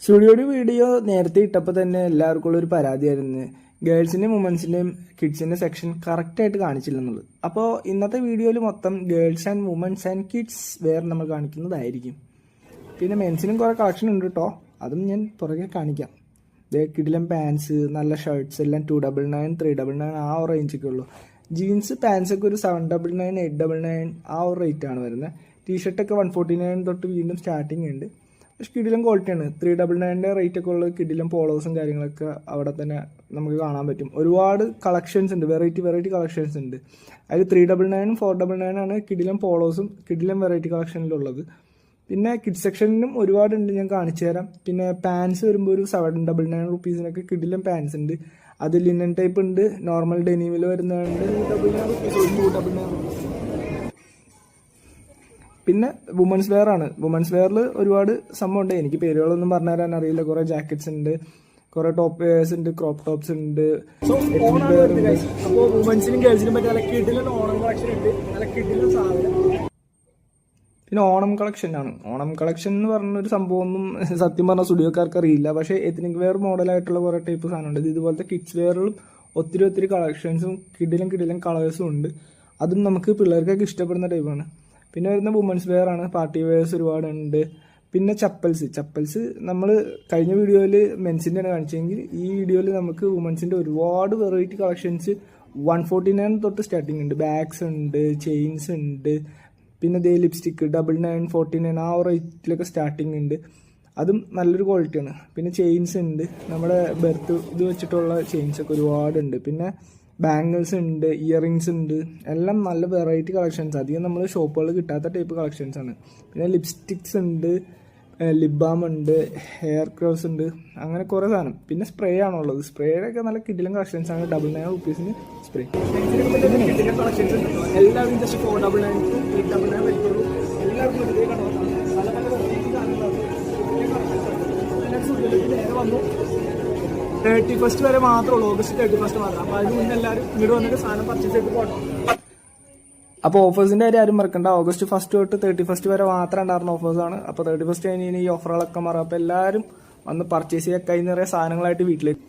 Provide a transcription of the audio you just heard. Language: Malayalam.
സ്റ്റുഡിയോയുടെ വീഡിയോ നേരത്തെ ഇട്ടപ്പോൾ തന്നെ എല്ലാവർക്കും ഉള്ളൊരു പരാതിയായിരുന്നു, ഗേൾസിൻ്റെയും വുമൻസിൻ്റെയും കിഡ്സിൻ്റെ സെക്ഷൻ കറക്റ്റായിട്ട് കാണിച്ചില്ലെന്നുള്ളത്. അപ്പോൾ ഇന്നത്തെ വീഡിയോയിൽ മൊത്തം girls and womens and kids wear നമ്മൾ കാണിക്കുന്നതായിരിക്കും. പിന്നെ മെൻസിനും കുറേ കളക്ഷൻ ഉണ്ട് കേട്ടോ, അതും ഞാൻ പുറകെ കാണിക്കാം. കിടിലം പാൻസ്, നല്ല ഷർട്ട്സ് എല്ലാം 299, 399 ആ ഒരു റേഞ്ചൊക്കെ ഉള്ളൂ. ജീൻസ് പാൻസൊക്കെ ഒരു 799, 899 ആ ഒരു റേറ്റാണ് വരുന്നത്. ടീഷർട്ടൊക്കെ 149 തൊട്ട് വീണ്ടും സ്റ്റാർട്ടിങ് ഉണ്ട്. പക്ഷെ കിടിലം ക്വാളിറ്റിയാണ്. 399 റേറ്റൊക്കെ ഉള്ള കിടിലം പോളോസും കാര്യങ്ങളൊക്കെ അവിടെ തന്നെ നമുക്ക് കാണാൻ പറ്റും. ഒരുപാട് കളക്ഷൻസ് ഉണ്ട്, വെറൈറ്റി കളക്ഷൻസ് ഉണ്ട്. അതിൽ 399 499 ആണ് കിടിലം പോളോസും കിടിലം വെറൈറ്റി കളക്ഷനിലുള്ളത്. പിന്നെ കിഡ്സ് സെക്ഷനിലും ഒരുപാടുണ്ട്, ഞാൻ കാണിച്ചു തരാം. പിന്നെ പാൻസ് വരുമ്പോൾ ഒരു 799 റുപ്പീസിനൊക്കെ കിടിലം പാൻസ് ഉണ്ട്. അത് ലിനൻ ടൈപ്പ് ഉണ്ട്, നോർമൽ ഡെനിമിൽ വരുന്നുണ്ട് 299 റുപ്പീസ്. പിന്നെ വുമൻസ് വെയർ ആണ്. വുമൻസ് വെയറിൽ ഒരുപാട് സംഭവം ഉണ്ട്, എനിക്ക് പേരുകളൊന്നും പറഞ്ഞു തരാൻ അറിയില്ല. കുറേ ജാക്കറ്റ്സ് ഉണ്ട്, കുറേ ടോപ്പ് വെയേഴ്സ് ഉണ്ട്, ക്രോപ്പ് ടോപ്സ് ഉണ്ട്. അപ്പോൾ വുമൻസിനും ഗേൾസിനും പറ്റിയ നല്ല കിടിലൻ ഓണം കളക്ഷൻ ഉണ്ട്, നല്ല കിടിലൻ സാധനം. പിന്നെ ഓണം കളക്ഷൻ ആണ്. ഓണം കളക്ഷൻ എന്ന് പറഞ്ഞൊരു സംഭവമൊന്നും സത്യം പറഞ്ഞാൽ സ്റ്റുഡിയോക്കാർക്ക് അറിയില്ല. പക്ഷേ എത്നിക് വെയർ മോഡലായിട്ടുള്ള കുറേ ടൈപ്പ് സാധനമുണ്ട്. ഇതുപോലത്തെ കിഡ്സ് വെയറിലും ഒത്തിരി കളക്ഷൻസും കിടിലൻ കളേഴ്സും ഉണ്ട്. അതും നമുക്ക് പിള്ളേർക്കൊക്കെ ഇഷ്ടപ്പെടുന്ന ടൈപ്പാണ്. പിന്നെ വരുന്ന വുമൻസ് വെയർ ആണ്, പാർട്ടി വെയേഴ്സ് ഒരുപാടുണ്ട്. പിന്നെ ചപ്പൽസ് നമ്മൾ കഴിഞ്ഞ വീഡിയോയിൽ മെൻസിൻ്റെയാണ് കാണിച്ചെങ്കിൽ ഈ വീഡിയോയിൽ നമുക്ക് വുമൻസിൻ്റെ ഒരുപാട് വെറൈറ്റി കളക്ഷൻസ് 149 തൊട്ട് സ്റ്റാർട്ടിങ് ഉണ്ട്. ബാഗ്സ് ഉണ്ട്, ചെയിൻസ് ഉണ്ട്, പിന്നെ ലിപ്സ്റ്റിക്ക് 99, 49 ആ റേറ്റിലൊക്കെ സ്റ്റാർട്ടിങ് ഉണ്ട്. അതും നല്ലൊരു ക്വാളിറ്റിയാണ്. പിന്നെ ചെയിൻസ് ഉണ്ട്, നമ്മുടെ ബെർത്ത് ഇത് വെച്ചിട്ടുള്ള ചെയിൻസൊക്കെ ഒരുപാടുണ്ട്. പിന്നെ ബാംഗിൾസ് ഉണ്ട്, ഇയറിങ്സ് ഉണ്ട്, എല്ലാം നല്ല വെറൈറ്റി കളക്ഷൻസ്. അധികം നമ്മൾ ഷോപ്പുകളിൽ കിട്ടാത്ത ടൈപ്പ് കളക്ഷൻസ് ആണ്. പിന്നെ ലിപ്സ്റ്റിക്സ് ഉണ്ട്, ലിപ് ബാം ഉണ്ട്, ഹെയർ ക്രോസ് ഉണ്ട്, അങ്ങനെ കുറേ സാധനം. പിന്നെ സ്പ്രേ ആണുള്ളത്. സ്പ്രേയൊക്കെ നല്ല കിടിലൻ കളക്ഷൻസ് ആണ്. 99 റുപ്പീസിന് സ്പ്രേ. കളക്ഷൻസ് ഉണ്ട്, എല്ലാവരും ജസ്റ്റ് 499 899 വരുത്തുള്ളൂ. എല്ലാവർക്കും നേരെ വന്നു 31 വരെ മാത്രമേ ഉള്ളൂ, ഓഗസ്റ്റ് 31 മാത്രം. അപ്പോൾ അതിന് മുന്നേ എല്ലാവരും ഇങ്ങോട്ട് വന്നിട്ട് സാധനം പർച്ചേസ് ചെയ്ത് പോകണം. അപ്പോൾ ഓഫേഴ്സിൻ്റെ കാര്യം ആരും മറക്കണ്ട. ഓഗസ്റ്റ് 1 തൊട്ട് 31 വരെ മാത്രം ഉണ്ടായിരുന്ന ഓഫേഴ്സാണ്. അപ്പോൾ 31 കഴിഞ്ഞ് ഈ ഓഫറുകളൊക്കെ മാറും. അപ്പോൾ എല്ലാവരും വന്ന് പർച്ചേസ് ചെയ്യുക, കൈ നിറയെ സാധനങ്ങളായിട്ട് വീട്ടിലേക്ക്.